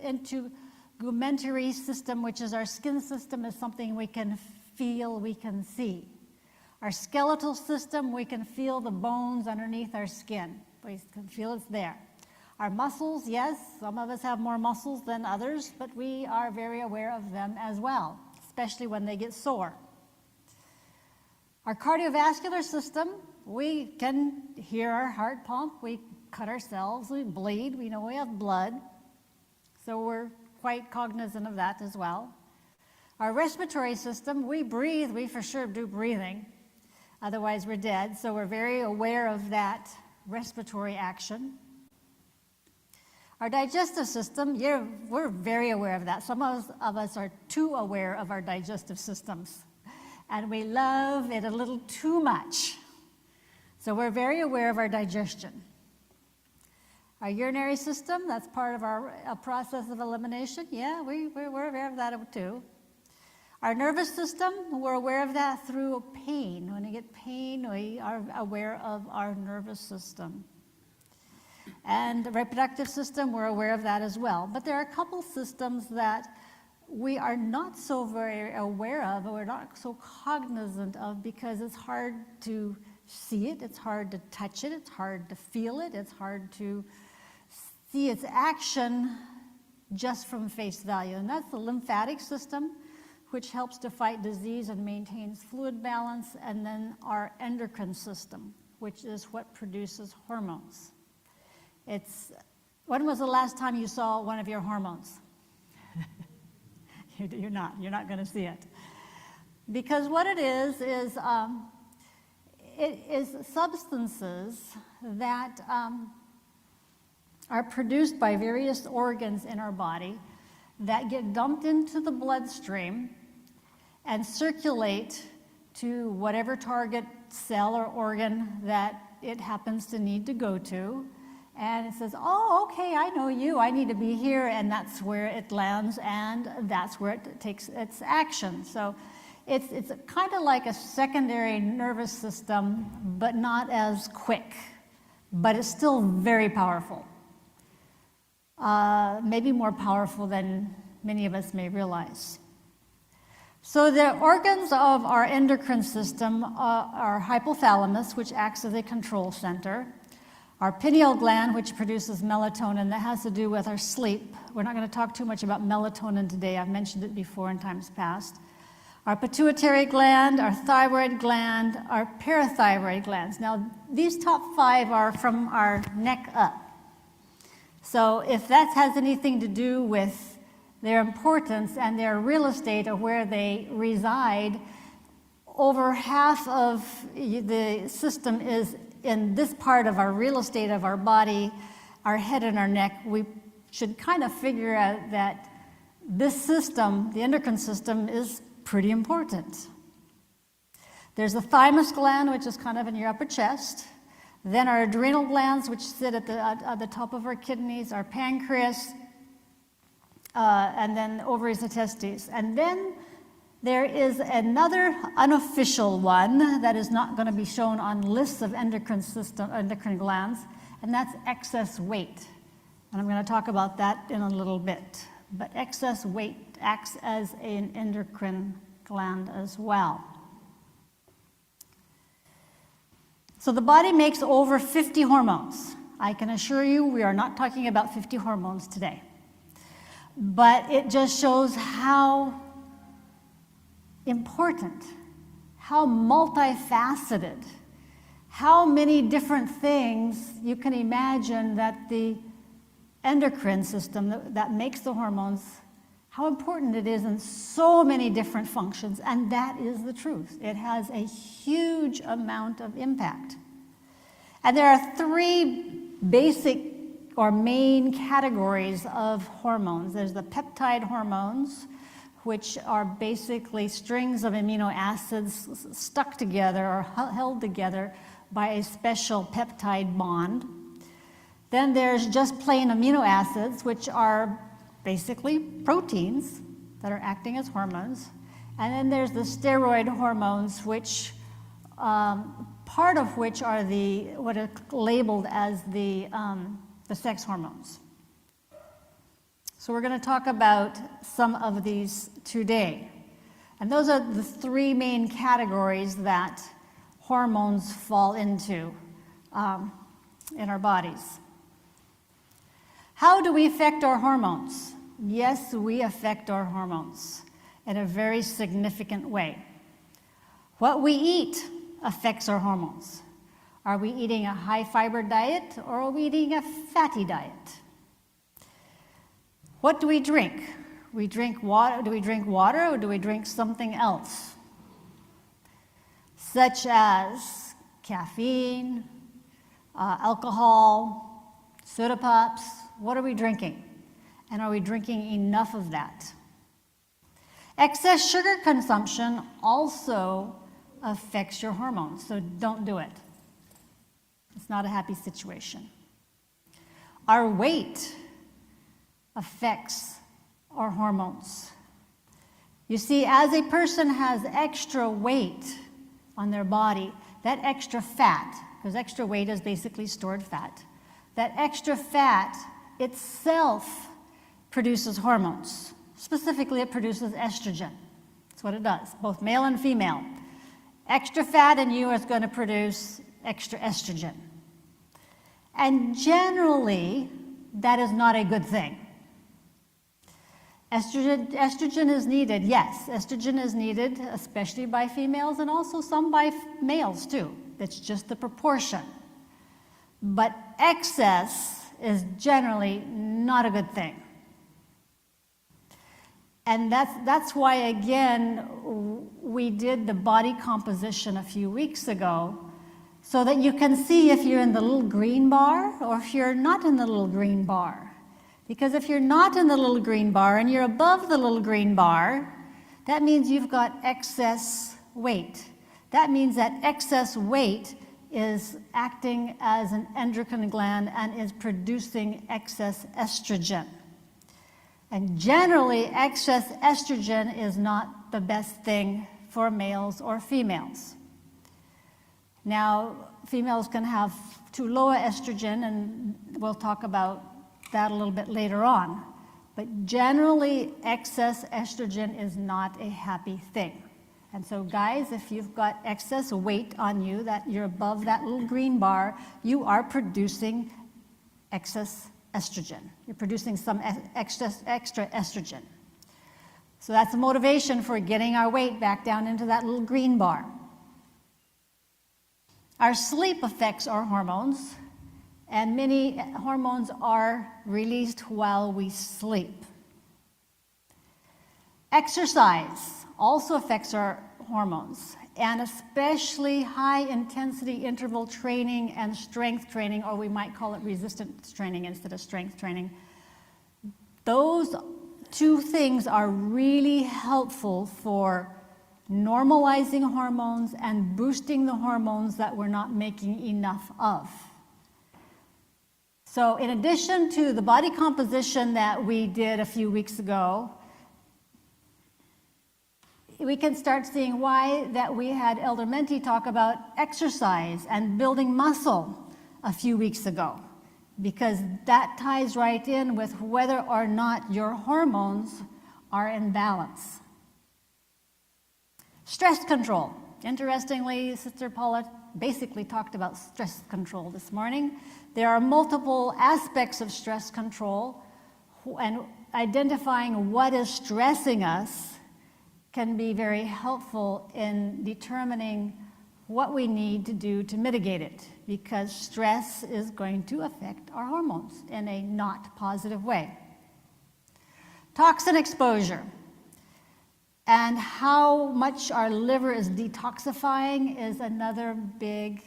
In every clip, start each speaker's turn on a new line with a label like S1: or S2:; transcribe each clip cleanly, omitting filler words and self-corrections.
S1: integumentary system, which is our skin system, is something we can feel, we can see. Our skeletal system, we can feel the bones underneath our skin. We can feel it's there. Our muscles, yes, some of us have more muscles than others, but we are very aware of them as well, especially when they get sore. Our cardiovascular system, we can hear our heart pump, we cut ourselves, we bleed, we know we have blood, so we're quite cognizant of that as well. Our respiratory system, we breathe, we for sure do breathing, otherwise we're dead, so we're very aware of that respiratory action. Our digestive system, we're very aware of that. Some of us are too aware of our digestive systems, and we love it a little too much. So we're very aware of our digestion. Our urinary system, that's part of our process of elimination. Yeah, we're aware of that too. Our nervous system, we're aware of that through pain. When we get pain, we are aware of our nervous system. And the reproductive system, we're aware of that as well. But there are a couple systems that we are not so very aware of, or we're not so cognizant of, because it's hard to see it, it's hard to touch it, it's hard to feel it, it's hard to see its action just from face value. And that's the lymphatic system, which helps to fight disease and maintains fluid balance, and then our endocrine system, which is what produces hormones. When was the last time you saw one of your hormones? You're not going to see it. Because what it is substances that are produced by various organs in our body that get dumped into the bloodstream and circulate to whatever target cell or organ that it happens to need to go to. And it says, oh, okay, I know you, I need to be here, and that's where it lands, and that's where it takes its action. So it's kind of like a secondary nervous system, but not as quick, but it's still very powerful. Maybe more powerful than many of us may realize. So the organs of our endocrine system are hypothalamus, which acts as a control center. Our pineal gland, which produces melatonin, that has to do with our sleep. We're not going to talk too much about melatonin today. I've mentioned it before in times past. Our pituitary gland, our thyroid gland, our parathyroid glands. Now, these top 5 are from our neck up. So if that has anything to do with their importance and their real estate or where they reside, over half of the system is in this part of our real estate of our body, our head and our neck. We should kind of figure out that this system, the endocrine system, is pretty important. There's the thymus gland, which is kind of in your upper chest. Then our adrenal glands, which sit at the top of our kidneys, our pancreas, and then ovaries and testes. And then there is another unofficial one that is not going to be shown on lists of endocrine glands, and that's excess weight. And I'm going to talk about that in a little bit. But excess weight acts as an endocrine gland as well. So the body makes over 50 hormones. I can assure you we are not talking about 50 hormones today. But it just shows how important, how multifaceted, how many different things you can imagine that the endocrine system that makes the hormones, how important it is in so many different functions, and that is the truth. It has a huge amount of impact. And there are 3 basic or main categories of hormones. There's the peptide hormones, which are basically strings of amino acids stuck together or held together by a special peptide bond. Then there's just plain amino acids, which are basically proteins that are acting as hormones. And then there's the steroid hormones, which part of which are what are labeled as the sex hormones. So we're going to talk about some of these today. And those are the three main categories that hormones fall into in our bodies. How do we affect our hormones? Yes, we affect our hormones in a very significant way. What we eat affects our hormones. Are we eating a high-fiber diet or are we eating a fatty diet? What do we drink? We drink water. Do we drink water or do we drink something else? Such as caffeine, alcohol, soda pops. What are we drinking? And are we drinking enough of that? Excess sugar consumption also affects your hormones, so don't do it. It's not a happy situation. Our weight affects our hormones. You see, as a person has extra weight on their body, that extra fat, because extra weight is basically stored fat, that extra fat itself produces hormones. Specifically, it produces estrogen. That's what it does, both male and female. Extra fat in you is going to produce extra estrogen. And generally, that is not a good thing. Estrogen is needed, yes. Estrogen is needed, especially by females and also some by males too. That's just the proportion. But excess is generally not a good thing. And that's why, again, we did the body composition a few weeks ago, so that you can see if you're in the little green bar or if you're not in the little green bar. Because if you're not in the little green bar and you're above the little green bar, that means you've got excess weight. That means that excess weight is acting as an endocrine gland and is producing excess estrogen. And generally, excess estrogen is not the best thing for males or females. Now, females can have too low estrogen, and we'll talk about that a little bit later on. But generally, excess estrogen is not a happy thing. And so guys, if you've got excess weight on you, that you're above that little green bar, you are producing excess estrogen. You're producing some extra estrogen. So that's a motivation for getting our weight back down into that little green bar. Our sleep affects our hormones, and many hormones are released while we sleep. Exercise also affects our hormones, and especially high-intensity interval training and strength training, or we might call it resistance training instead of strength training. Those two things are really helpful for normalizing hormones and boosting the hormones that we're not making enough of. So in addition to the body composition that we did a few weeks ago, we can start seeing why that we had Elder Menti talk about exercise and building muscle a few weeks ago, because that ties right in with whether or not your hormones are in balance. Stress control. Interestingly, Sister Paula basically talked about stress control this morning. There are multiple aspects of stress control, and identifying what is stressing us can be very helpful in determining what we need to do to mitigate it, because stress is going to affect our hormones in a not positive way. Toxin exposure and how much our liver is detoxifying is another big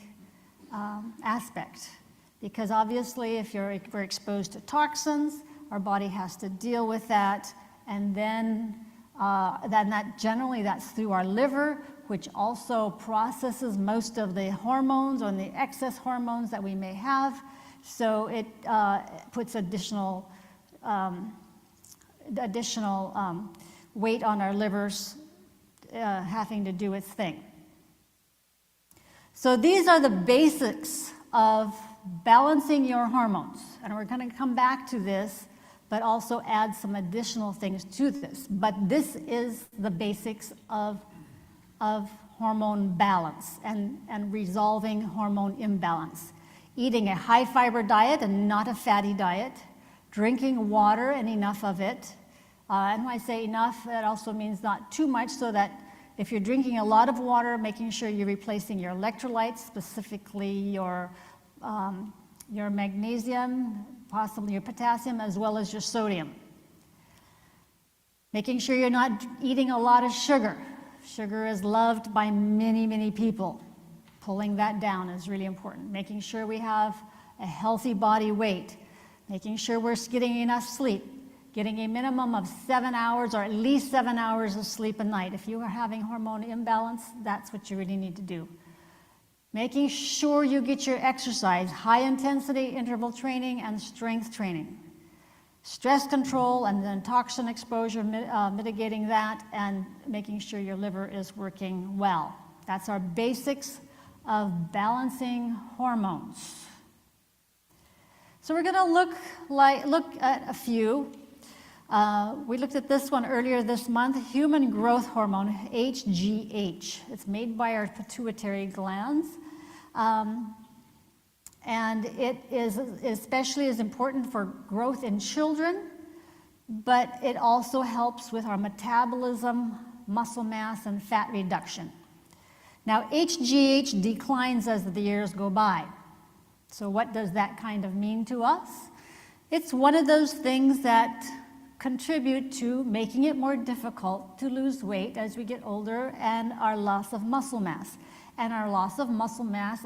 S1: aspect, because obviously if we're exposed to toxins, our body has to deal with that, and then that's through our liver, which also processes most of the hormones or the excess hormones that we may have. So it puts additional weight on our livers having to do its thing. So these are the basics of balancing your hormones. And we're going to come back to this, but also add some additional things to this. But this is the basics of hormone balance and resolving hormone imbalance. Eating a high fiber diet and not a fatty diet, drinking water and enough of it. And when I say enough, that also means not too much, so that if you're drinking a lot of water, making sure you're replacing your electrolytes, specifically your magnesium, possibly your potassium, as well as your sodium. Making sure you're not eating a lot of sugar. Sugar is loved by many, many people. Pulling that down is really important. Making sure we have a healthy body weight. Making sure we're getting enough sleep. Getting a minimum of 7 hours or at least 7 hours of sleep a night. If you are having hormone imbalance, that's what you really need to do. Making sure you get your exercise, high intensity interval training and strength training. Stress control and then toxin exposure, mitigating that, and making sure your liver is working well. That's our basics of balancing hormones. So we're going to look at a few. We looked at this one earlier this month, human growth hormone, HGH. It's made by our pituitary glands. And it is especially is important for growth in children, but it also helps with our metabolism, muscle mass, and fat reduction. Now, HGH declines as the years go by. So what does that kind of mean to us? It's one of those things that contribute to making it more difficult to lose weight as we get older, and our loss of muscle mass. And our loss of muscle mass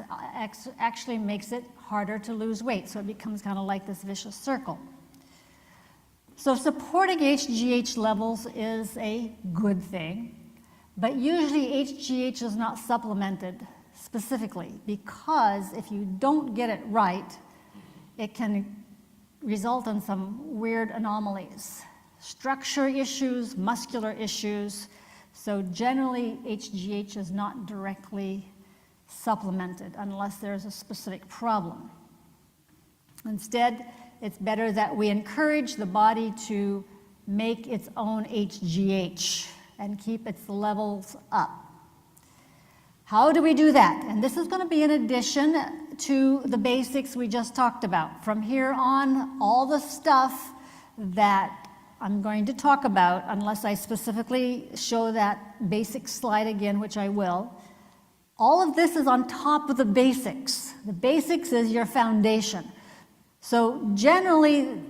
S1: actually makes it harder to lose weight, so it becomes kind of like this vicious circle. So supporting HGH levels is a good thing, but usually HGH is not supplemented specifically, because if you don't get it right, it can result in some weird anomalies. Structure issues, muscular issues. So generally, HGH is not directly supplemented unless there's a specific problem. Instead, it's better that we encourage the body to make its own HGH and keep its levels up. How do we do that? And this is going to be in addition to the basics we just talked about. From here on, all the stuff that I'm going to talk about, unless I specifically show that basic slide again, which I will, all of this is on top of the basics. The basics is your foundation. So generally,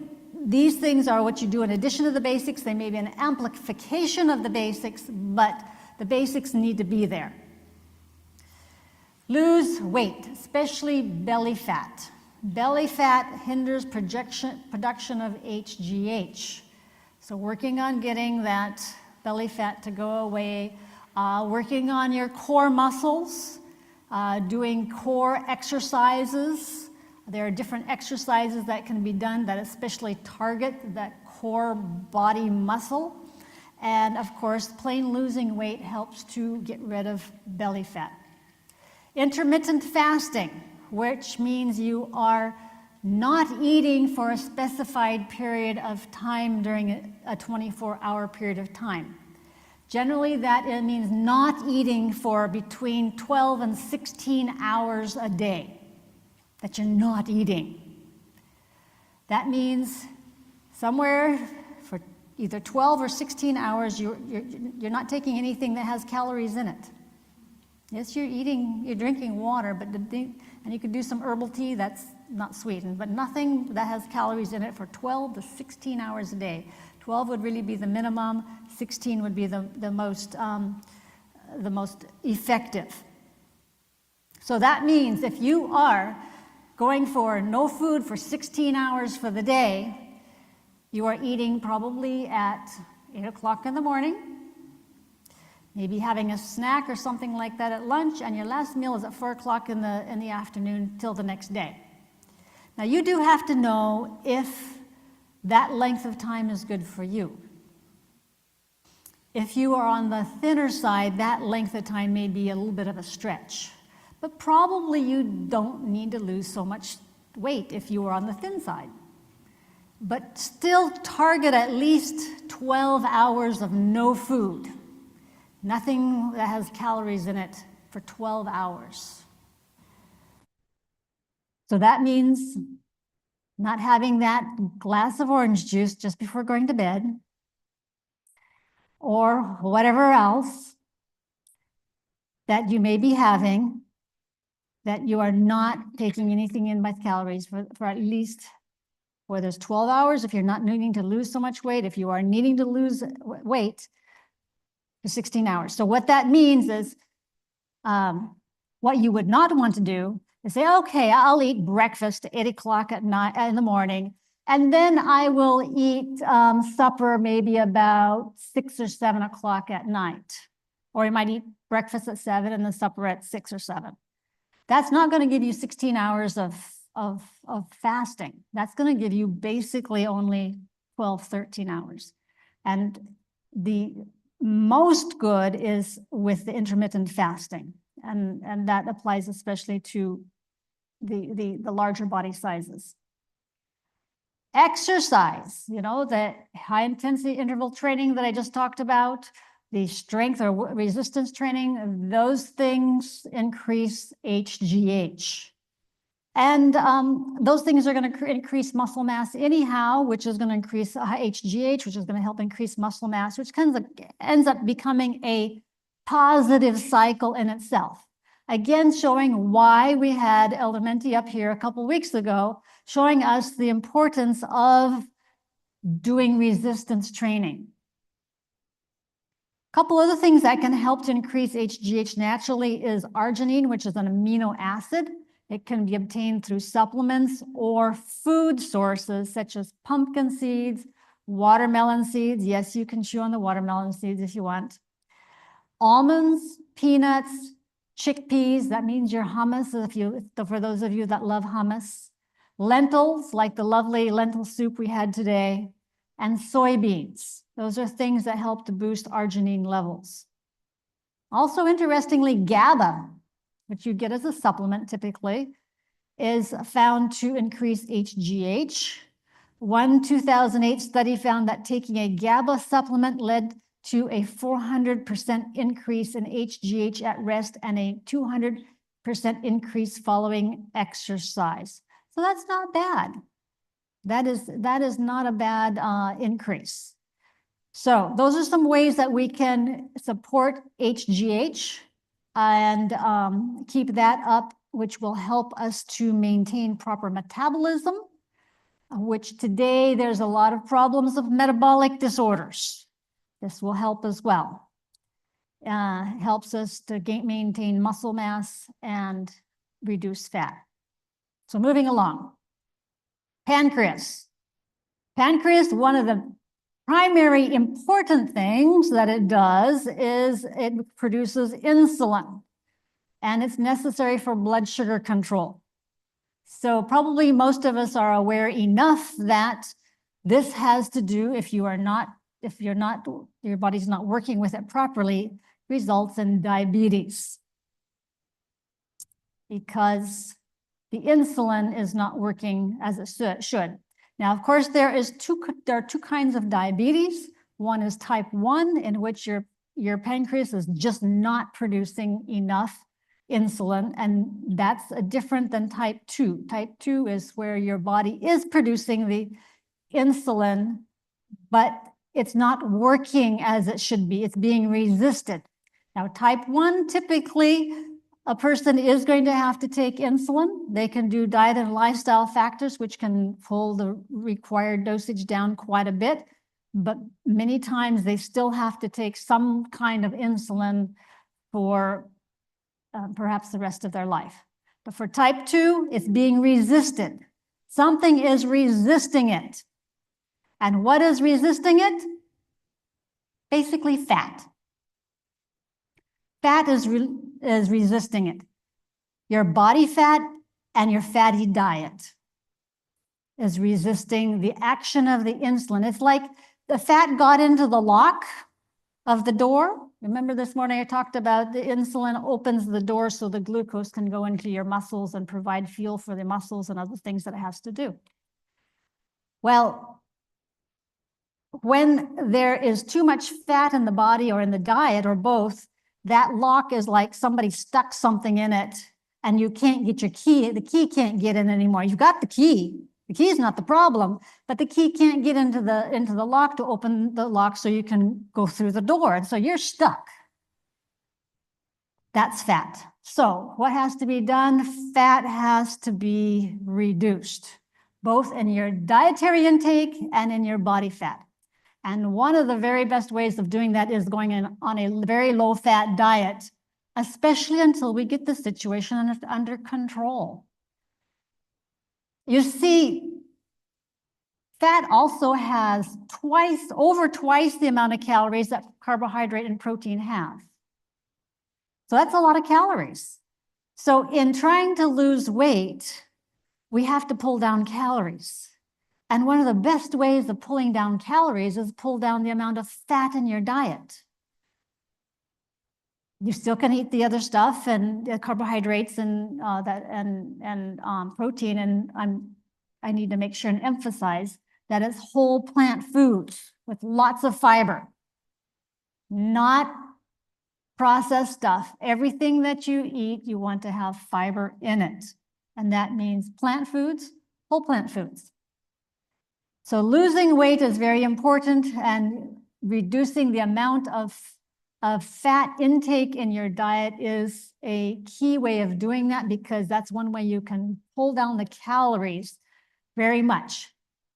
S1: these things are what you do in addition to the basics. They may be an amplification of the basics, but the basics need to be there. Lose weight, especially belly fat. Belly fat hinders production of HGH. So working on getting that belly fat to go away, working on your core muscles, doing core exercises. There are different exercises that can be done that especially target that core body muscle. And of course, plain losing weight helps to get rid of belly fat. Intermittent fasting, which means you are not eating for a specified period of time during a 24-hour period of time. Generally, that means not eating for between 12 and 16 hours a day, that you're not eating. That means somewhere for either 12 or 16 hours, you're not taking anything that has calories in it. Yes, you're drinking water, and you could do some herbal tea that's not sweetened, but nothing that has calories in it for 12 to 16 hours a day. 12 would really be the minimum, 16 would be the most effective. So that means if you are going for no food for 16 hours for the day, you are eating probably at 8 o'clock in the morning, maybe having a snack or something like that at lunch, and your last meal is at 4 o'clock in the afternoon till the next day. Now, you do have to know if that length of time is good for you. If you are on the thinner side, that length of time may be a little bit of a stretch. But probably you don't need to lose so much weight if you are on the thin side. but still target at least 12 hours of no food. Nothing that has calories in it for 12 hours. So that means not having that glass of orange juice just before going to bed, or whatever else that you may be having, that you are not taking anything in by calories for at least, whether it's 12 hours, if you're not needing to lose so much weight, if you are needing to lose weight, for 16 hours. So what that means is, what you would not want to do is say, okay, I'll eat breakfast at 8 o'clock at night in the morning, and then I will eat supper maybe about 6 or 7 o'clock at night. Or you might eat breakfast at 7 and then supper at 6 or 7. That's not going to give you 16 hours of fasting. That's going to give you basically only 12, 13 hours. And the most good is with the intermittent fasting. And that applies especially to the larger body sizes. Exercise, the high intensity interval training that I just talked about, the strength or resistance training, those things increase HGH. And those things are going to increase muscle mass anyhow, which is going to increase HGH, which is going to help increase muscle mass, which ends up becoming a positive cycle in itself. Again, showing why we had Elder Menti up here a couple weeks ago, showing us the importance of doing resistance training. A couple other things that can help to increase HGH naturally is arginine, which is an amino acid. It can be obtained through supplements or food sources such as pumpkin seeds, watermelon seeds. Yes, you can chew on the watermelon seeds if you want. Almonds, peanuts, chickpeas, that means your hummus, for those of you that love hummus. Lentils, like the lovely lentil soup we had today, and soybeans. Those are things that help to boost arginine levels. Also, interestingly, GABA, which you get as a supplement typically, is found to increase HGH. One 2008 study found that taking a GABA supplement led to a 400% increase in HGH at rest and a 200% increase following exercise. So that's not bad. That is not a bad increase. So those are some ways that we can support HGH and keep that up, which will help us to maintain proper metabolism, which today there's a lot of problems of metabolic disorders. This will help as well. Helps us to maintain muscle mass and reduce fat. So moving along. Pancreas. Pancreas, one of the primary important things that it does is it produces insulin, and it's necessary for blood sugar control. So probably most of us are aware enough that this has to do, if your body's not working with it properly, results in diabetes, because the insulin is not working as it should. Now, of course, there are two kinds of diabetes. One is type 1, in which your pancreas is just not producing enough insulin, and that's different than type 2. Type 2 is where your body is producing the insulin, but it's not working as it should be. It's being resisted. Now, type 1, typically, a person is going to have to take insulin. They can do diet and lifestyle factors, which can pull the required dosage down quite a bit, but many times they still have to take some kind of insulin for perhaps the rest of their life. But for type 2, it's being resisted. Something is resisting it. And what is resisting it? Basically fat. Fat is resisting it. Your body fat and your fatty diet is resisting the action of the insulin. It's like the fat got into the lock of the door. Remember this morning I talked about the insulin opens the door so the glucose can go into your muscles and provide fuel for the muscles and other things that it has to do. Well, when there is too much fat in the body or in the diet or both, that lock is like somebody stuck something in it and you can't get your key. The key can't get in anymore. You've got the key. The key is not the problem, but the key can't get into the lock to open the lock so you can go through the door. And so you're stuck. That's fat. So what has to be done? Fat has to be reduced, both in your dietary intake and in your body fat. And one of the very best ways of doing that is going on a very low fat diet, especially until we get the situation under control. You see, fat also has over twice the amount of calories that carbohydrate and protein have. So that's a lot of calories. So in trying to lose weight, we have to pull down calories. And one of the best ways of pulling down calories is pull down the amount of fat in your diet. You still can eat the other stuff and carbohydrates and protein. And I need to make sure and emphasize that it's whole plant foods with lots of fiber, not processed stuff. Everything that you eat, you want to have fiber in it. And that means plant foods, whole plant foods. So losing weight is very important, and reducing the amount of fat intake in your diet is a key way of doing that, because that's one way you can pull down the calories very much.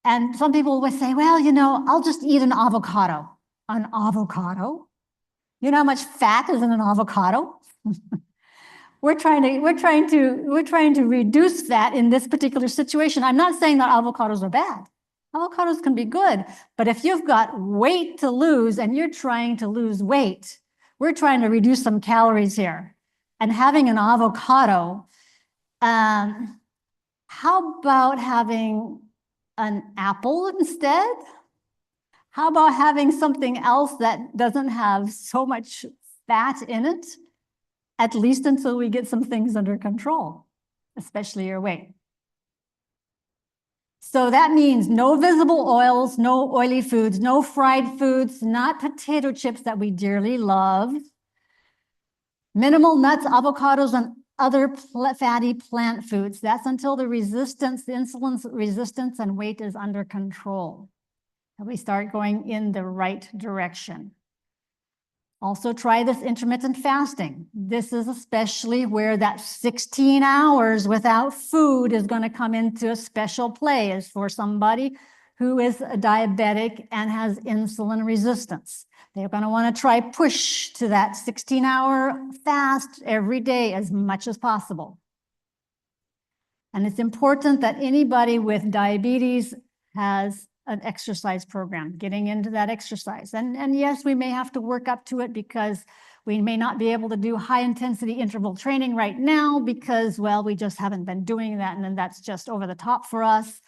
S1: And some people will say, well, you know, I'll just eat an avocado. An avocado? You know how much fat is in an avocado? We're trying to reduce fat in this particular situation. I'm not saying that avocados are bad. Avocados can be good, but if you've got weight to lose and you're trying to lose weight, we're trying to reduce some calories here. And having an avocado, how about having an apple instead? How about having something else that doesn't have so much fat in it, at least until we get some things under control, especially your weight? So that means no visible oils, no oily foods, no fried foods, not potato chips that we dearly love, minimal nuts, avocados, and other fatty plant foods. That's until the insulin resistance and weight is under control, and we start going in the right direction. Also try this intermittent fasting. This is especially where that 16 hours without food is going to come into a special play, is for somebody who is a diabetic and has insulin resistance. They're going to want to try push to that 16-hour fast every day as much as possible. And it's important that anybody with diabetes has an exercise program, getting into that exercise. And yes, we may have to work up to it, because we may not be able to do high intensity interval training right now because, well, we just haven't been doing that, and then that's just over the top for us.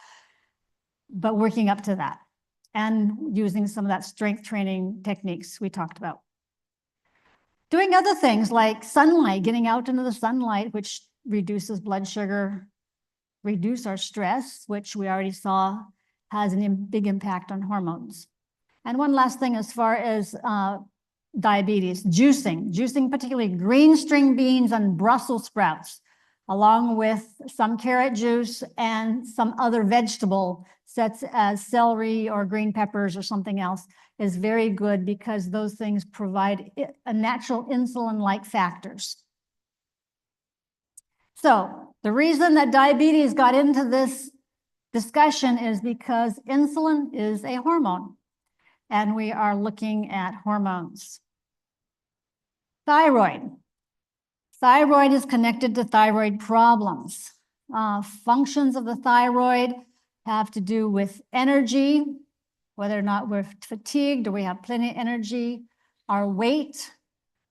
S1: But working up to that and using some of that strength training techniques we talked about. Doing other things like sunlight, getting out into the sunlight, which reduces blood sugar, reduce our stress, which we already saw has a big impact on hormones. And one last thing as far as diabetes, juicing particularly green string beans and Brussels sprouts, along with some carrot juice and some other vegetable, such as celery or green peppers or something else, is very good, because those things provide a natural insulin-like factors. So the reason that diabetes got into this discussion is because insulin is a hormone, and we are looking at hormones. Thyroid. Thyroid is connected to thyroid problems. Functions of the thyroid have to do with energy, whether or not we're fatigued or we have plenty of energy, our weight,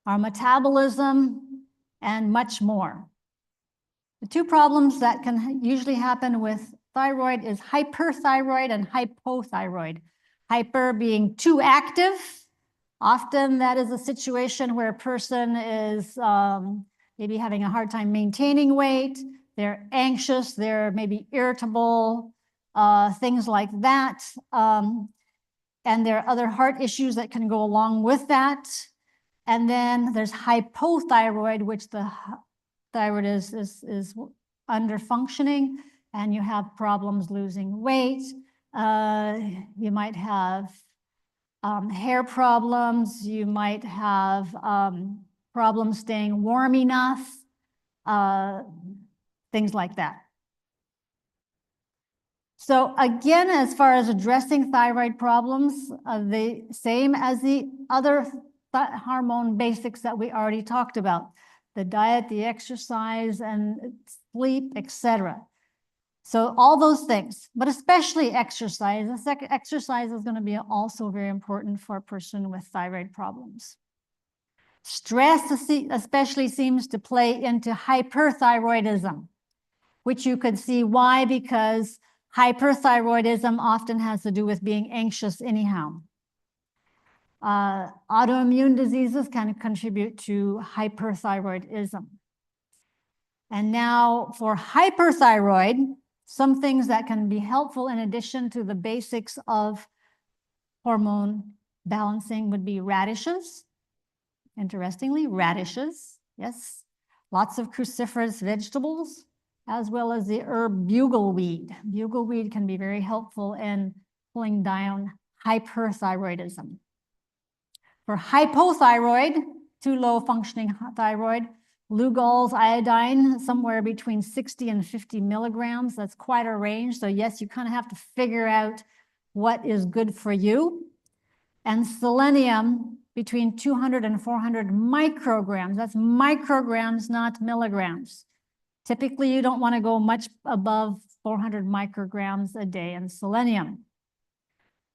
S1: our metabolism, and much more. The two problems that can usually happen with thyroid is hyperthyroid and hypothyroid. Hyper being too active. Often that is a situation where a person is maybe having a hard time maintaining weight. They're anxious, they're maybe irritable, things like that. And there are other heart issues that can go along with that. And then there's hypothyroid, which the thyroid is under functioning, and you have problems losing weight. You might have hair problems. You might have problems staying warm enough, things like that. So again, as far as addressing thyroid problems, the same as the other hormone basics that we already talked about, the diet, the exercise, and sleep, etc. So all those things, but especially exercise. Exercise is going to be also very important for a person with thyroid problems. Stress especially seems to play into hyperthyroidism, which you could see why, because hyperthyroidism often has to do with being anxious anyhow. Autoimmune diseases can contribute to hyperthyroidism. And now for hyperthyroid, some things that can be helpful in addition to the basics of hormone balancing would be radishes. Interestingly, radishes, yes. Lots of cruciferous vegetables, as well as the herb bugleweed. Bugleweed can be very helpful in pulling down hyperthyroidism. For hypothyroid, too low functioning thyroid, Lugol's iodine, somewhere between 60 and 50 milligrams. That's quite a range. So yes, you kind of have to figure out what is good for you. And selenium, between 200 and 400 micrograms. That's micrograms, not milligrams. Typically, you don't want to go much above 400 micrograms a day in selenium.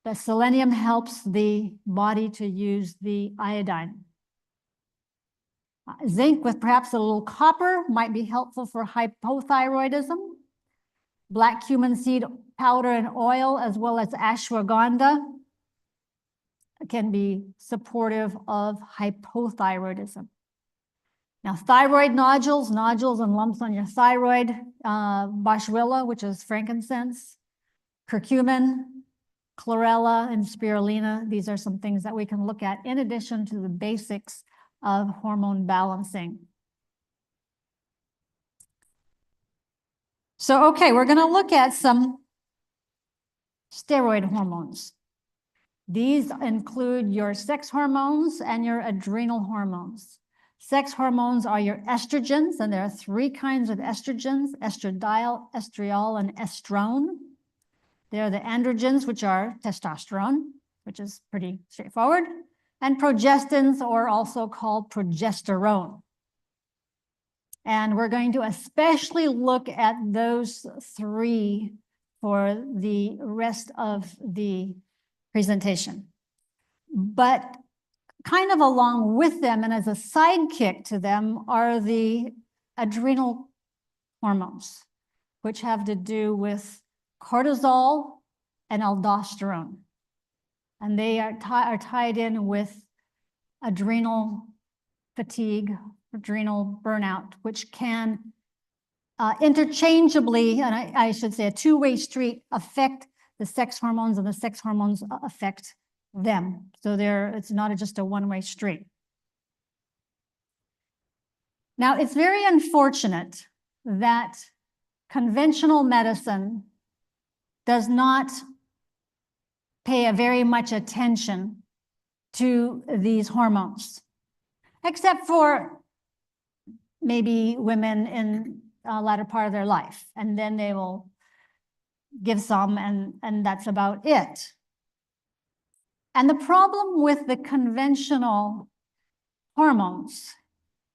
S1: The selenium helps the body to use the iodine. Zinc with perhaps a little copper might be helpful for hypothyroidism. Black cumin seed powder and oil, as well as ashwagandha, can be supportive of hypothyroidism. Now, thyroid nodules and lumps on your thyroid, boswellia, which is frankincense, curcumin, chlorella, and spirulina. These are some things that we can look at in addition to the basics of hormone balancing. So, okay, we're going to look at some steroid hormones. These include your sex hormones and your adrenal hormones. Sex hormones are your estrogens, and there are 3 kinds of estrogens: estradiol, estriol, and estrone. They're the androgens, which are testosterone, which is pretty straightforward, and progestins, or also called progesterone. And we're going to especially look at those 3 for the rest of the presentation. But kind of along with them and as a sidekick to them are the adrenal hormones, which have to do with cortisol and aldosterone. And they are tied in with adrenal fatigue, adrenal burnout, which can interchangeably, and I should say a two-way street, affect the sex hormones, and the sex hormones affect them. So it's not just a one-way street. Now, it's very unfortunate that conventional medicine does not pay very much attention to these hormones, except for maybe women in a latter part of their life, and then they will give some, and that's about it. And the problem with the conventional hormones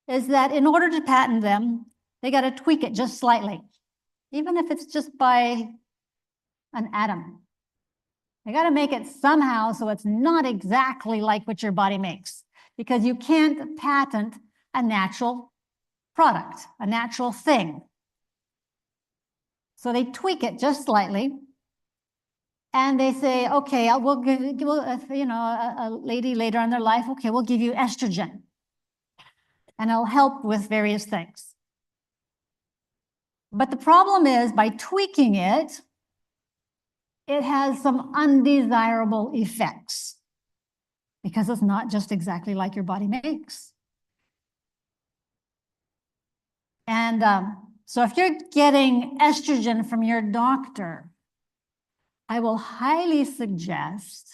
S1: is that in order to patent them, they got to tweak it just slightly, even if it's just by an atom. They got to make it somehow so it's not exactly like what your body makes, because you can't patent a natural product, a natural thing. So they tweak it just slightly, and they say, okay, we'll give a lady later in their life, okay, we'll give you estrogen, and it'll help with various things. But the problem is, by tweaking it, it has some undesirable effects because it's not just exactly like your body makes. And so if you're getting estrogen from your doctor, I will highly suggest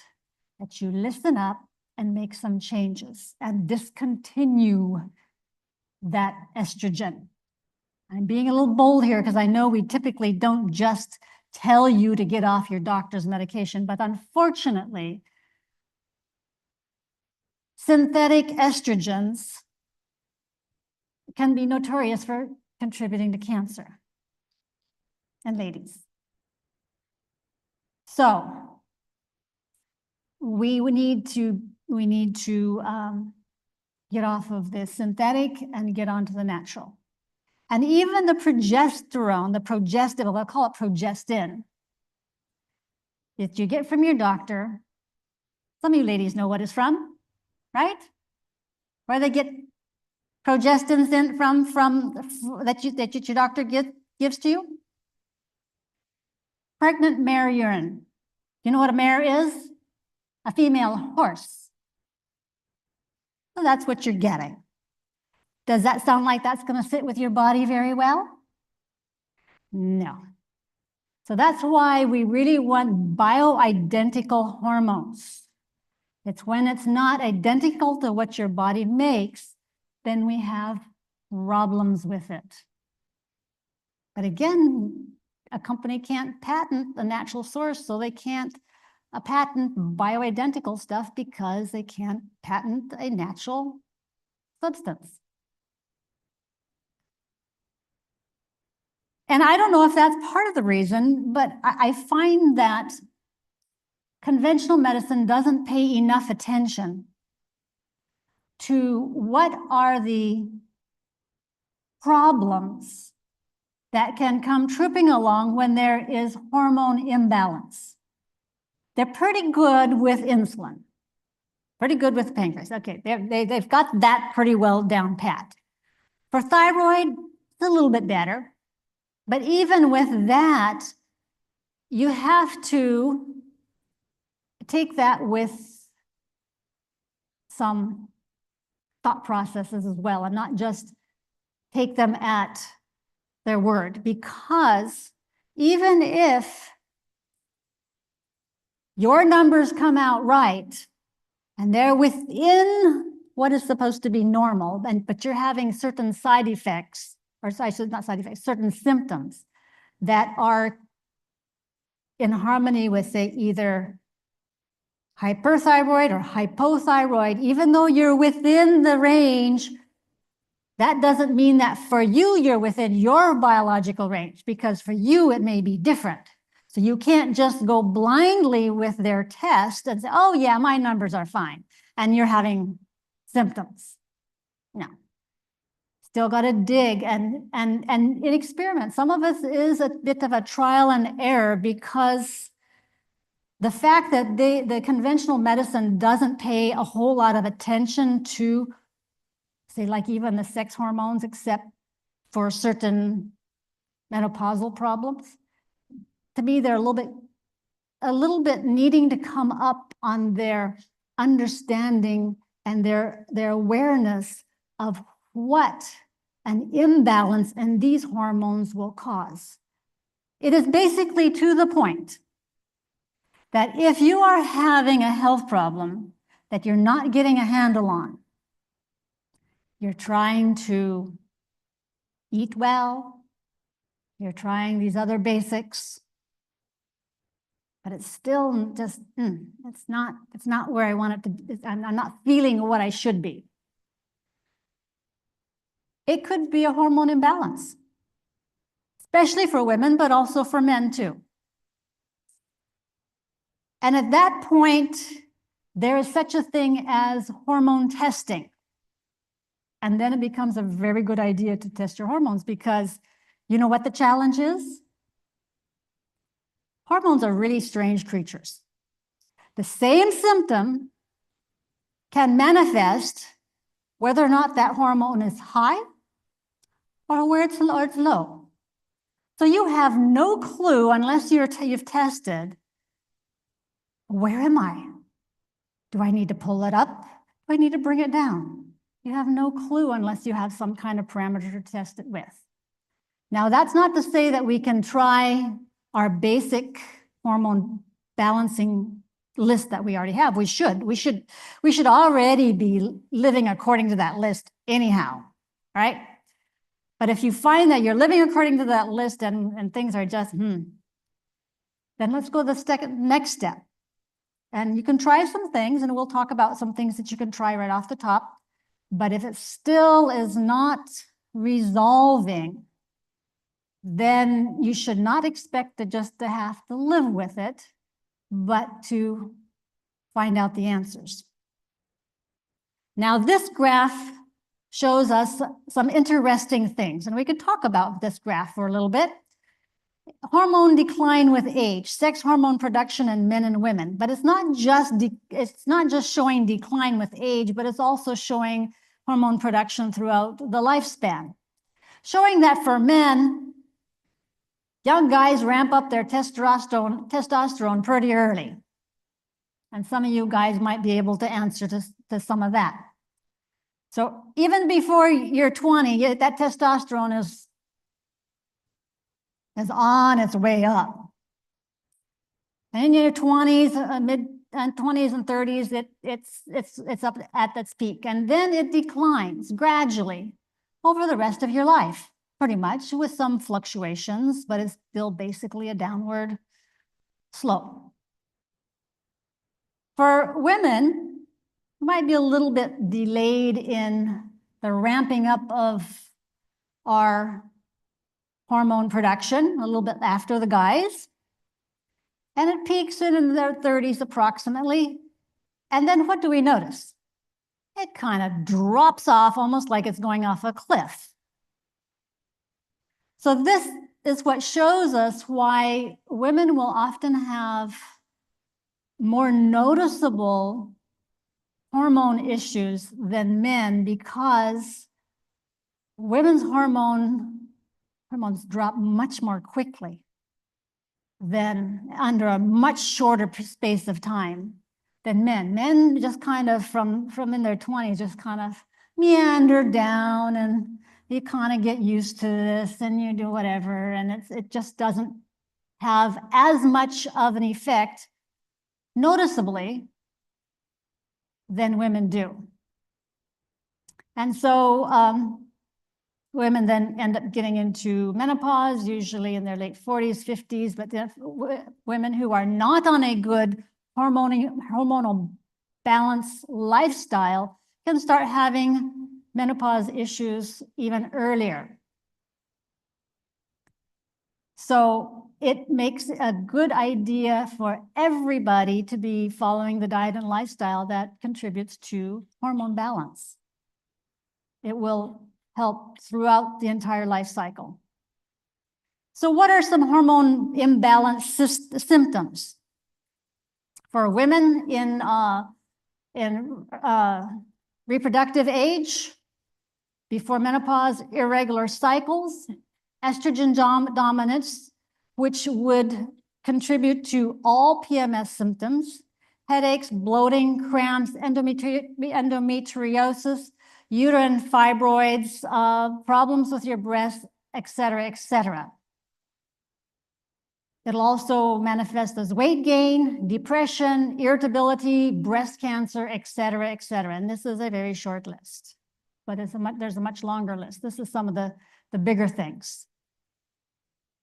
S1: that you listen up and make some changes and discontinue that estrogen. I'm being a little bold here because I know we typically don't just tell you to get off your doctor's medication, but unfortunately, synthetic estrogens can be notorious for contributing to cancer in ladies. So we need to get off of the synthetic and get onto the natural. And even the progesterone, I'll call it progestin, that you get from your doctor. Some of you ladies know what it's from, right? Where they get progestins in from that your doctor gives to you? Pregnant mare urine. You know what a mare is? A female horse. So that's what you're getting. Does that sound like that's going to sit with your body very well? No. So that's why we really want bioidentical hormones. It's when it's not identical to what your body makes, then we have problems with it. But again, a company can't patent the natural source, so they can't patent bioidentical stuff because they can't patent a natural substance. And I don't know if that's part of the reason, but I find that conventional medicine doesn't pay enough attention to what are the problems that can come trooping along when there is hormone imbalance. They're pretty good with insulin, pretty good with pancreas. Okay, they've got that pretty well down pat. For thyroid, it's a little bit better. But even with that, you have to take that with some thought processes as well and not just take them at their word, because even if your numbers come out right and they're within what is supposed to be normal, but you're having certain side effects, or not side effects, certain symptoms that are in harmony with, say, either hyperthyroid or hypothyroid, even though you're within the range, that doesn't mean that for you, you're within your biological range, because for you, it may be different. So you can't just go blindly with their test and say, oh yeah, my numbers are fine, and you're having symptoms. No. Still got to dig and in experiments. Some of us is a bit of a trial and error, because the fact that the conventional medicine doesn't pay a whole lot of attention to, say, like even the sex hormones, except for certain menopausal problems. To me, they're a little bit needing to come up on their understanding and their awareness of what an imbalance in these hormones will cause. It is basically to the point that if you are having a health problem that you're not getting a handle on, you're trying to eat well, you're trying these other basics, but it's still just, it's not where I want it to, I'm not feeling what I should be. It could be a hormone imbalance, especially for women, but also for men too. And at that point, there is such a thing as hormone testing. And then it becomes a very good idea to test your hormones, because you know what the challenge is? Hormones are really strange creatures. The same symptom can manifest whether or not that hormone is high or where it's low. So you have no clue, unless you've tested, Where am I? Do I need to pull it up? Do I need to bring it down? You have no clue unless you have some kind of parameter to test it with. Now, that's not to say that we can try our basic hormone balancing list that we already have. We should already be living according to that list anyhow, right? But if you find that you're living according to that list and things are just, then let's go to the next step. And you can try some things, and we'll talk about some things that you can try right off the top. But if it still is not resolving, then you should not expect to just to have to live with it, but to find out the answers. Now, this graph shows us some interesting things, and we could talk about this graph for a little bit. Hormone decline with age, sex hormone production in men and women, but it's not just showing decline with age, but it's also showing hormone production throughout the lifespan, showing that for men, young guys ramp up their testosterone pretty early. And some of you guys might be able to answer to some of that. So even before you're 20, that testosterone is on its way up. And in your 20s, mid-20s and 30s, it's up at its peak. And then it declines gradually over the rest of your life, pretty much, with some fluctuations, but it's still basically a downward slope. For women, it might be a little bit delayed in the ramping up of our hormone production, a little bit after the guys. And it peaks in their 30s approximately. And then what do we notice? It kind of drops off almost like it's going off a cliff. So this is what shows us why women will often have more noticeable hormone issues than men, because women's hormones drop much more quickly than under a much shorter space of time than men. Men just kind of from in their 20s just kind of meander down, and you kind of get used to this and you do whatever, and it just doesn't have as much of an effect noticeably than women do. And so women then end up getting into menopause, usually in their late 40s, 50s, but women who are not on a good hormonal balance lifestyle can start having menopause issues even earlier. So it makes a good idea for everybody to be following the diet and lifestyle that contributes to hormone balance. It will help throughout the entire life cycle. So what are some hormone imbalance symptoms? For women in reproductive age, before menopause, irregular cycles, estrogen dominance, which would contribute to all PMS symptoms, headaches, bloating, cramps, endometriosis, uterine fibroids, problems with your breasts, et cetera, et cetera. It'll also manifest as weight gain, depression, irritability, breast cancer, et cetera, et cetera. And this is a very short list, but there's a much longer list. This is some of the bigger things.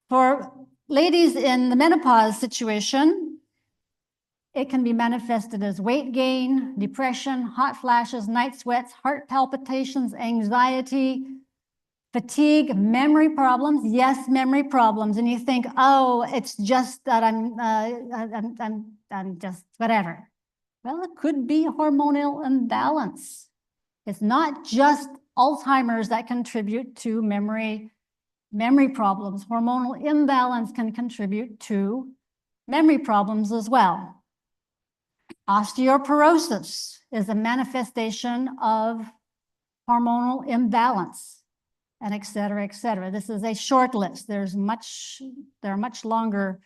S1: For ladies in the menopause situation, it can be manifested as weight gain, depression, hot flashes, night sweats, heart palpitations, anxiety, fatigue, memory problems. Yes, memory problems. And you think, oh, it's just that I'm just whatever. Well, it could be hormonal imbalance. It's not just Alzheimer's that contribute to memory problems. Hormonal imbalance can contribute to memory problems as well. Osteoporosis is a manifestation of hormonal imbalance, and et cetera, et cetera. This is a short list. There are much longer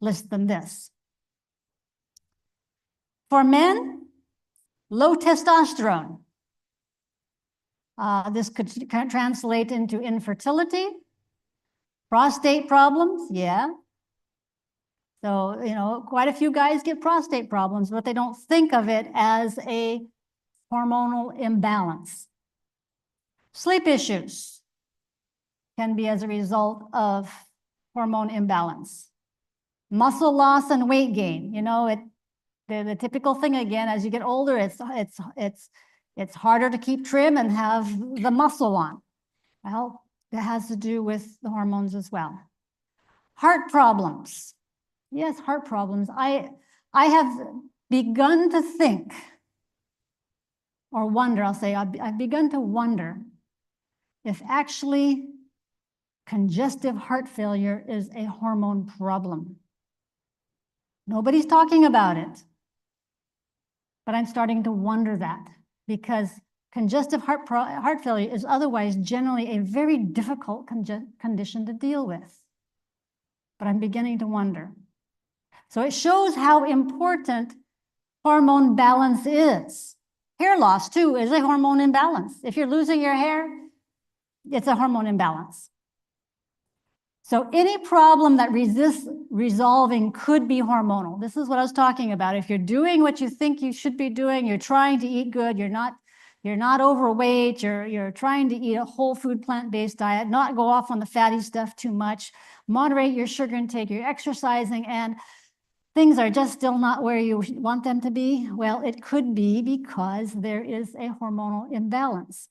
S1: lists than this. For men, low testosterone. This could translate into infertility, prostate problems, yeah. So, you know, quite a few guys get prostate problems, but they don't think of it as a hormonal imbalance. Sleep issues can be as a result of hormone imbalance. Muscle loss and weight gain, you know, the typical thing again, as you get older, it's harder to keep trim and have the muscle on. Well, that has to do with the hormones as well. Heart problems. Yes, heart problems. I have begun to think, or wonder, I'll say, I've begun to wonder if actually congestive heart failure is a hormone problem. Nobody's talking about it, but I'm starting to wonder that, because congestive heart failure is otherwise generally a very difficult condition to deal with. But I'm beginning to wonder. So it shows how important hormone balance is. Hair loss, too, is a hormone imbalance. If you're losing your hair, it's a hormone imbalance. So any problem that resists resolving could be hormonal. This is what I was talking about. If you're doing what you think you should be doing, you're trying to eat good, you're not overweight, you're trying to eat a whole food plant-based diet, not go off on the fatty stuff too much, moderate your sugar intake, you're exercising, and things are just still not where you want them to be, well, it could be because there is a hormonal imbalance.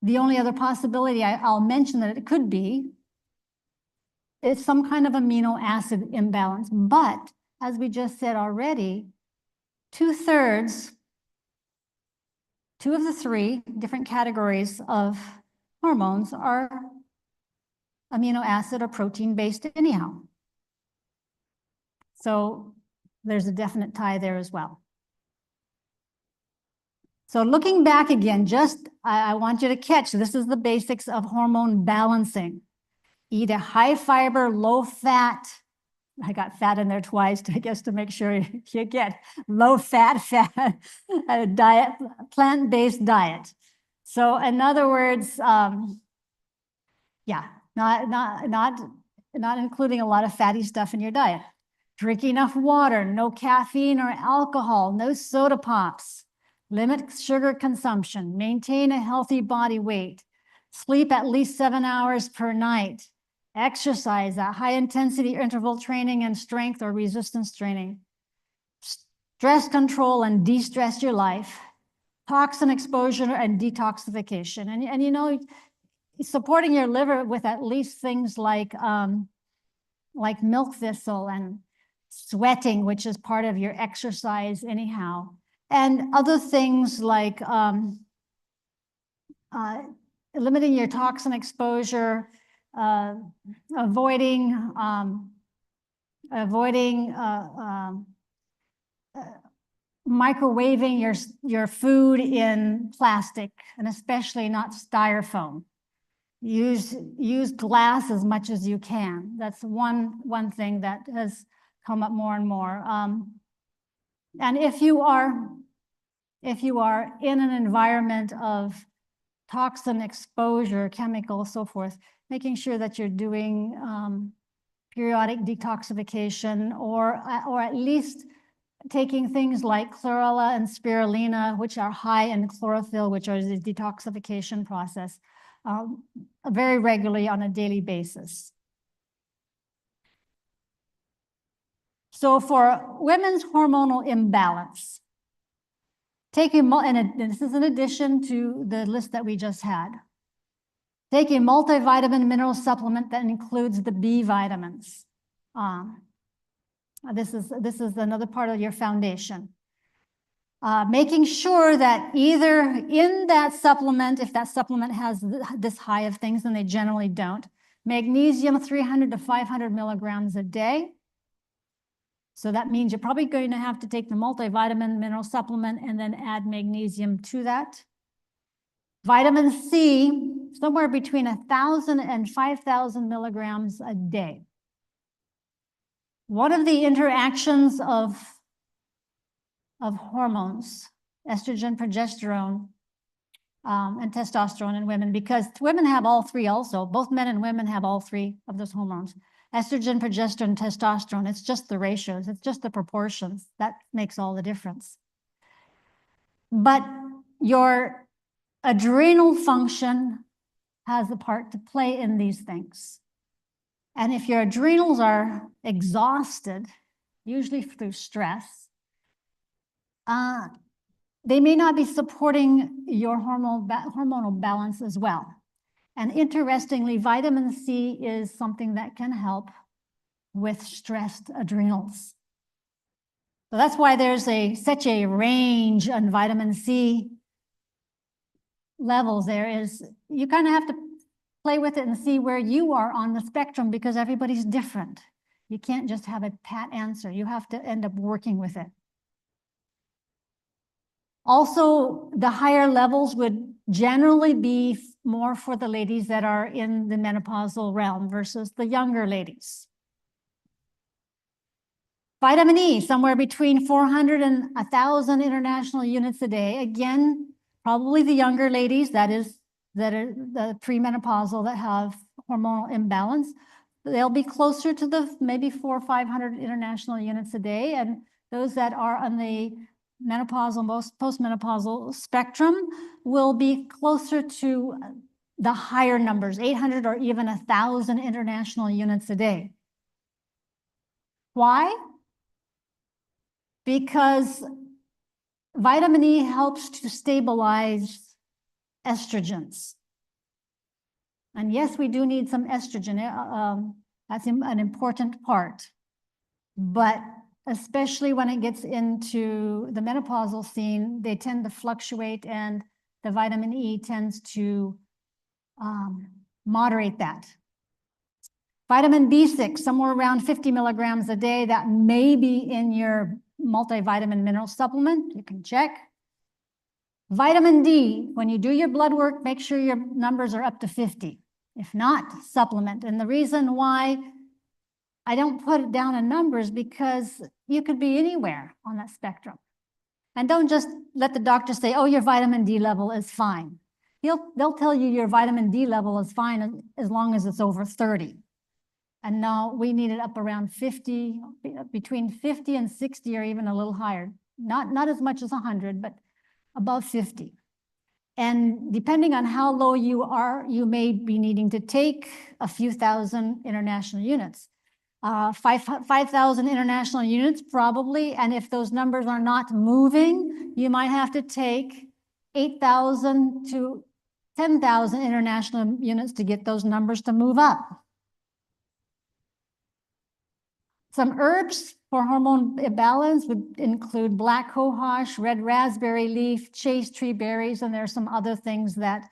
S1: The only other possibility I'll mention that it could be is some kind of amino acid imbalance. But as we just said already, 2/3, two of the three different categories of hormones are amino acid or protein based anyhow. So there's a definite tie there as well. So looking back again, I want you to catch, this is the basics of hormone balancing. Eat a high fiber, low fat, I got fat in there twice, I guess, to make sure you get low fat diet, plant-based diet. So in other words, yeah, not including a lot of fatty stuff in your diet. Drink enough water, no caffeine or alcohol, no soda pops. Limit sugar consumption, maintain a healthy body weight, sleep at least 7 hours per night, exercise at high intensity interval training and strength or resistance training, stress control and de-stress your life, toxin exposure and detoxification. And you know, supporting your liver with at least things like milk thistle and sweating, which is part of your exercise anyhow. And other things like limiting your toxin exposure, avoiding microwaving your food in plastic, and especially not styrofoam. Use glass as much as you can. That's one thing that has come up more and more. And if you are in an environment of toxin exposure, chemicals, so forth, making sure that you're doing periodic detoxification, or at least taking things like chlorella and spirulina, which are high in chlorophyll, which are the detoxification process, very regularly on a daily basis. So for women's hormonal imbalance, and this is in addition to the list that we just had, take a multivitamin mineral supplement that includes the B vitamins. This is another part of your foundation. Making sure that either in that supplement, if that supplement has this high of things, and they generally don't, magnesium 300 to 500 milligrams a day. So that means you're probably going to have to take the multivitamin mineral supplement and then add magnesium to that. Vitamin C, somewhere between 1,000 and 5,000 milligrams a day. One of the interactions of hormones, estrogen, progesterone, and testosterone in women, because women have all three also. Both men and women have all three of those hormones. Estrogen, progesterone, testosterone. It's just the ratios. It's just the proportions. That makes all the difference. But your adrenal function has a part to play in these things. And if your adrenals are exhausted, usually through stress, they may not be supporting your hormonal balance as well. And interestingly, vitamin C is something that can help with stressed adrenals. So that's why there's such a range on vitamin C levels. You kind of have to play with it and see where you are on the spectrum, because everybody's different. You can't just have a pat answer. You have to end up working with it. Also, the higher levels would generally be more for the ladies that are in the menopausal realm versus the younger ladies. Vitamin E, somewhere between 400 and 1,000 international units a day. Again, probably the younger ladies, that are the premenopausal that have hormonal imbalance. They'll be closer to the maybe 400 or 500 international units a day. And those that are on the menopausal, postmenopausal spectrum will be closer to the higher numbers, 800 or even 1,000 international units a day. Why? Because vitamin E helps to stabilize estrogens. And yes, we do need some estrogen. That's an important part. But especially when it gets into the menopausal scene, they tend to fluctuate, and the vitamin E tends to moderate that. Vitamin B6, somewhere around 50 milligrams a day, that may be in your multivitamin mineral supplement. You can check. Vitamin D, when you do your blood work, make sure your numbers are up to 50. If not, supplement. And the reason why I don't put it down in numbers, because you could be anywhere on that spectrum. And don't just let the doctor say, oh, your vitamin D level is fine. They'll tell you your vitamin D level is fine as long as it's over 30. And now we need it up around 50, between 50 and 60, or even a little higher. Not as much as 100, but above 50. And depending on how low you are, you may be needing to take a few thousand international units. 5,000 international units probably, and if those numbers are not moving, you might have to take 8,000 to 10,000 international units to get those numbers to move up. Some herbs for hormone imbalance would include black cohosh, red raspberry leaf, chaste tree berries, and there are some other things that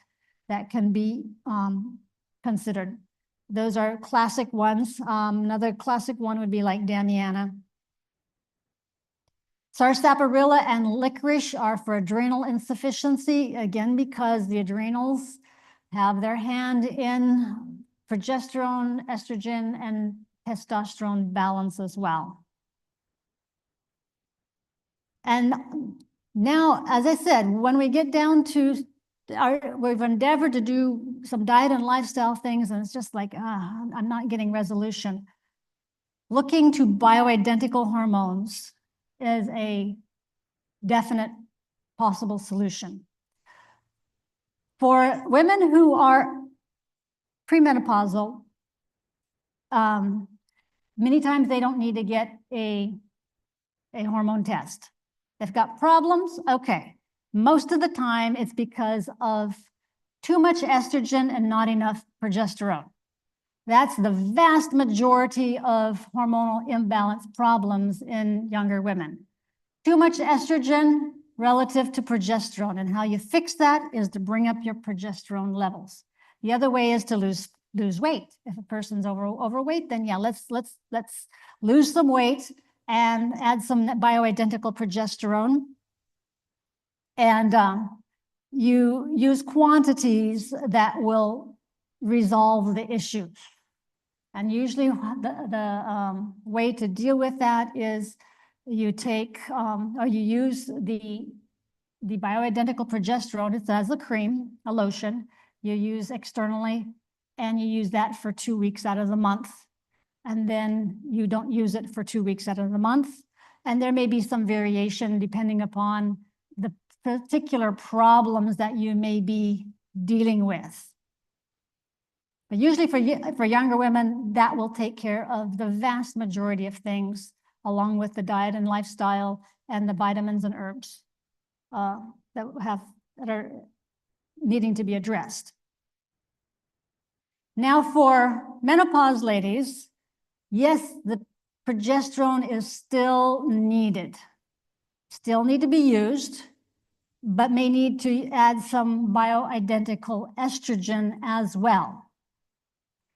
S1: can be considered. Those are classic ones. Another classic one would be like Damiana. Sarsaparilla and licorice are for adrenal insufficiency, again, because the adrenals have their hand in progesterone, estrogen, and testosterone balance as well. And now, as I said, when we get down to we've endeavored to do some diet and lifestyle things, and it's just like, I'm not getting resolution. Looking to bioidentical hormones is a definite possible solution. For women who are premenopausal, many times they don't need to get a hormone test. They've got problems, okay. Most of the time, it's because of too much estrogen and not enough progesterone. That's the vast majority of hormonal imbalance problems in younger women. Too much estrogen relative to progesterone, and how you fix that is to bring up your progesterone levels. The other way is to lose weight. If a person's overweight, then yeah, let's lose some weight and add some bioidentical progesterone. And you use quantities that will resolve the issue. And usually the way to deal with that is you take, or you use the bioidentical progesterone. It's as a cream, a lotion, you use externally, and you use that for 2 weeks out of the month. And then you don't use it for 2 weeks out of the month. And there may be some variation depending upon the particular problems that you may be dealing with. But usually for younger women, that will take care of the vast majority of things, along with the diet and lifestyle and the vitamins and herbs that are needing to be addressed. Now for menopause ladies, yes, the progesterone is still needed, still need to be used, but may need to add some bioidentical estrogen as well.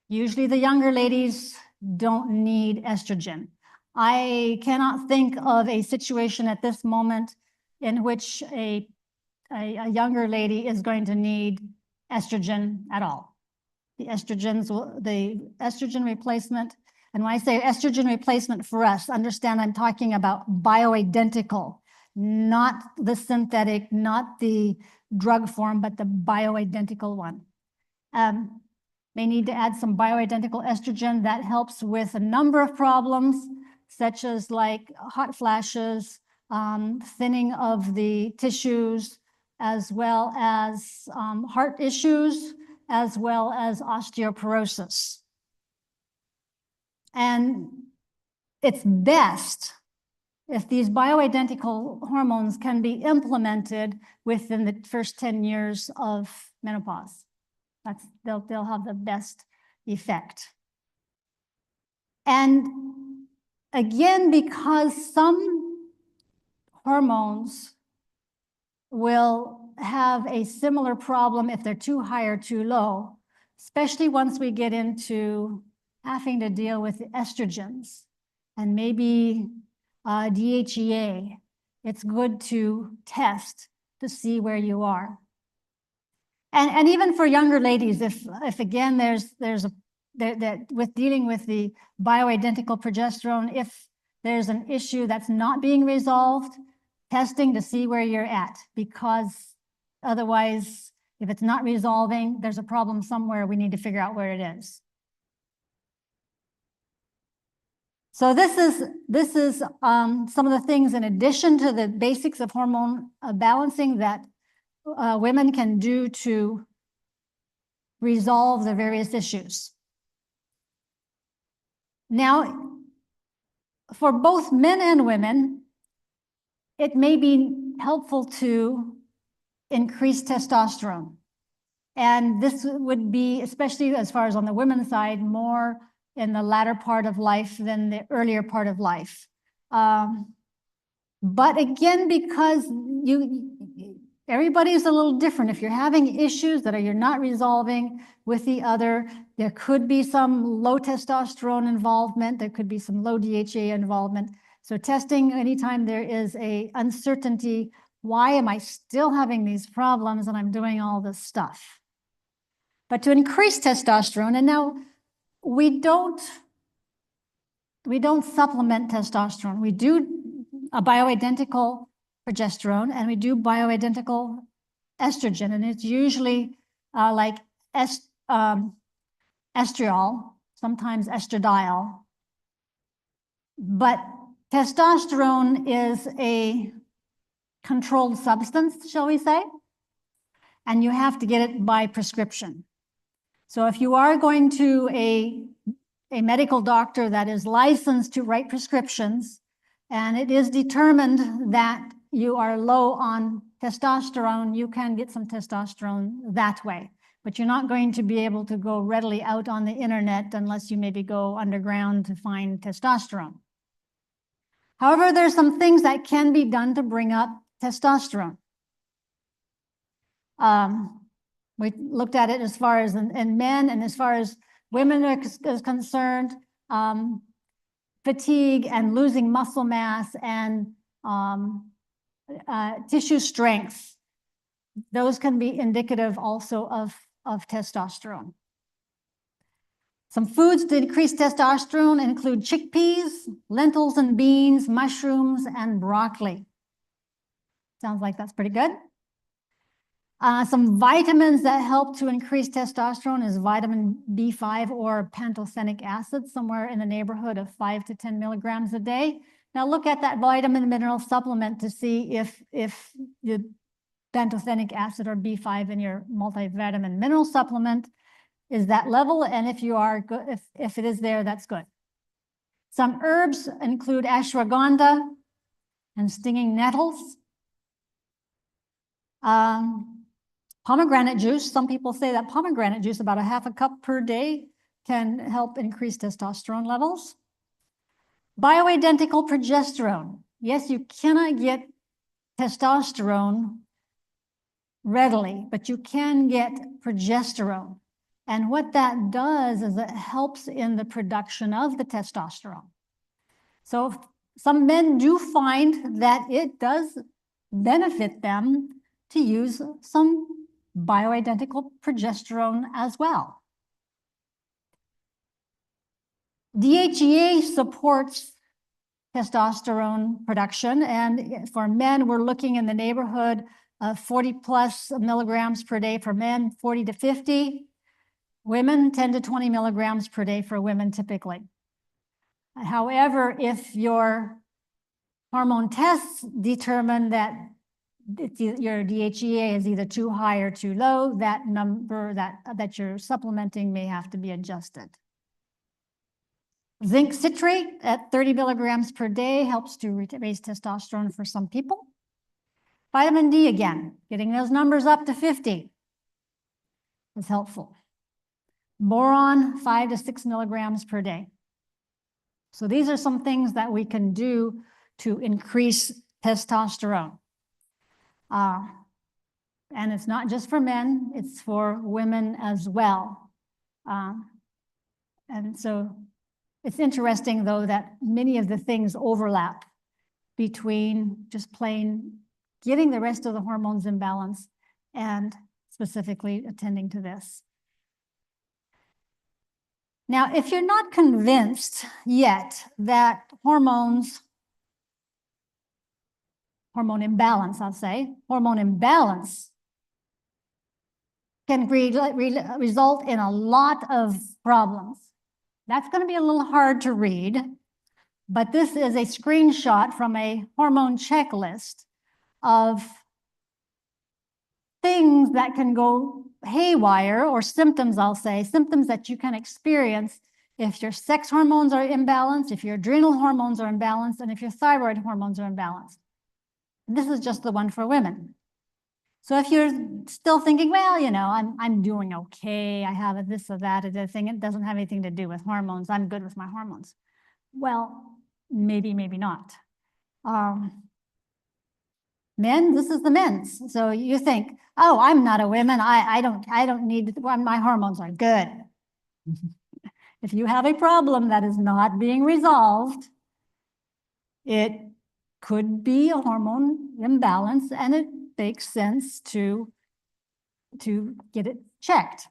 S1: Usually the younger ladies don't need estrogen. I cannot think of a situation at this moment in which a younger lady is going to need estrogen at all. The estrogen replacement, and when I say estrogen replacement for us, understand I'm talking about bioidentical, not the synthetic, not the drug form, but the bioidentical one. May need to add some bioidentical estrogen that helps with a number of problems, such as like hot flashes, thinning of the tissues, as well as heart issues, as well as osteoporosis. And it's best if these bioidentical hormones can be implemented within the first 10 years of menopause. They'll have the best effect. And again, because some hormones will have a similar problem if they're too high or too low, especially once we get into having to deal with the estrogens and maybe DHEA, it's good to test to see where you are. And even for younger ladies, if again with dealing with the bioidentical progesterone, if there's an issue that's not being resolved, testing to see where you're at, because otherwise, if it's not resolving, there's a problem somewhere, we need to figure out where it is. So this is some of the things in addition to the basics of hormone balancing that women can do to resolve the various issues. Now, for both men and women, it may be helpful to increase testosterone. And this would be, especially as far as on the women's side, more in the latter part of life than the earlier part of life. But again, because everybody's a little different. If you're having issues that you're not resolving with the other, there could be some low testosterone involvement, there could be some low DHEA involvement. So testing anytime there is a uncertainty, why am I still having these problems and I'm doing all this stuff? But to increase testosterone, and now we don't supplement testosterone. We do a bioidentical progesterone and we do bioidentical estrogen, and it's usually like estriol, sometimes estradiol. But testosterone is a controlled substance, shall we say, and you have to get it by prescription. So if you are going to a medical doctor that is licensed to write prescriptions, and it is determined that you are low on testosterone, you can get some testosterone that way. But you're not going to be able to go readily out on the internet unless you maybe go underground to find testosterone. However, there's some things that can be done to bring up testosterone. We looked at it as far as in men, and as far as women is concerned, fatigue and losing muscle mass and tissue strength. Those can be indicative also of testosterone. Some foods to increase testosterone include chickpeas, lentils and beans, mushrooms, and broccoli. Sounds like that's pretty good. Some vitamins that help to increase testosterone is vitamin B5 or pantothenic acid, somewhere in the neighborhood of 5 to 10 milligrams a day. Now look at that vitamin mineral supplement to see if the pantothenic acid or B5 in your multivitamin mineral supplement is that level, and if you are good, if it is there, that's good. Some herbs include ashwagandha and stinging nettles. Pomegranate juice, some people say that pomegranate juice, about a half a cup per day, can help increase testosterone levels. Bioidentical progesterone. Yes, you cannot get testosterone readily, but you can get progesterone. And what that does is it helps in the production of the testosterone. So some men do find that it does benefit them to use some bioidentical progesterone as well. DHEA supports testosterone production, and for men, we're looking in the neighborhood of 40 plus milligrams per day for men, 40 to 50. Women, 10 to 20 milligrams per day for women typically. However, if your hormone tests determine that your DHEA is either too high or too low, that number that you're supplementing may have to be adjusted. Zinc citrate at 30 milligrams per day helps to raise testosterone for some people. Vitamin D, again, getting those numbers up to 50 is helpful. Boron, 5 to 6 milligrams per day. So these are some things that we can do to increase testosterone. And it's not just for men, it's for women as well. And so it's interesting, though, that many of the things overlap between just plain getting the rest of the hormones in balance and specifically attending to this. Now, if you're not convinced yet that hormone imbalance, I'll say, hormone imbalance can result in a lot of problems. That's going to be a little hard to read, but this is a screenshot from a hormone checklist of things that can go haywire, or symptoms, I'll say, symptoms that you can experience if your sex hormones are imbalanced, if your adrenal hormones are imbalanced, and if your thyroid hormones are imbalanced. This is just the one for women. So if you're still thinking, well, you know, I'm doing okay, I have this or that or the thing, it doesn't have anything to do with hormones, I'm good with my hormones. Well, maybe, maybe not. Men, this is the men's. So you think, oh, I'm not a woman, I don't need, my hormones are good. If you have a problem that is not being resolved, it could be a hormone imbalance, and it makes sense to get it checked.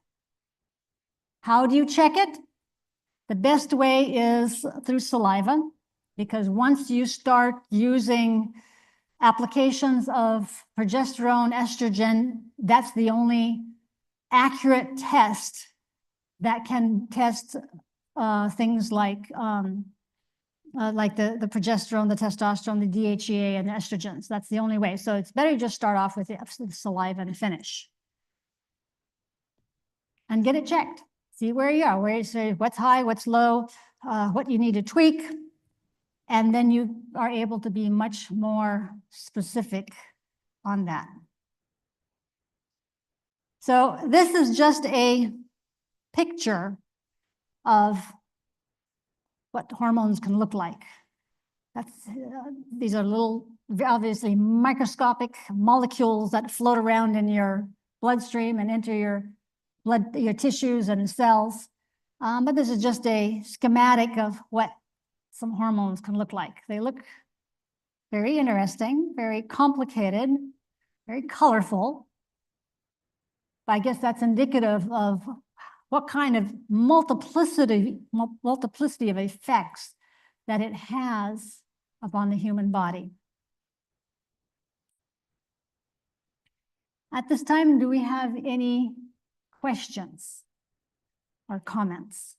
S1: How do you check it? The best way is through saliva, because once you start using applications of progesterone, estrogen, that's the only accurate test that can test things like the progesterone, the testosterone, the DHEA, and the estrogens. That's the only way. So it's better to just start off with the saliva and finish. And get it checked. See where you are, what's high, what's low, what you need to tweak. And then you are able to be much more specific on that. So this is just a picture of what hormones can look like. These are little, obviously microscopic molecules that float around in your bloodstream and enter your tissues and cells. But this is just a schematic of what some hormones can look like. They look very interesting, very complicated, very colorful. But I guess that's indicative of what kind of multiplicity of effects that it has upon the human body. At this time, do we have any questions or comments?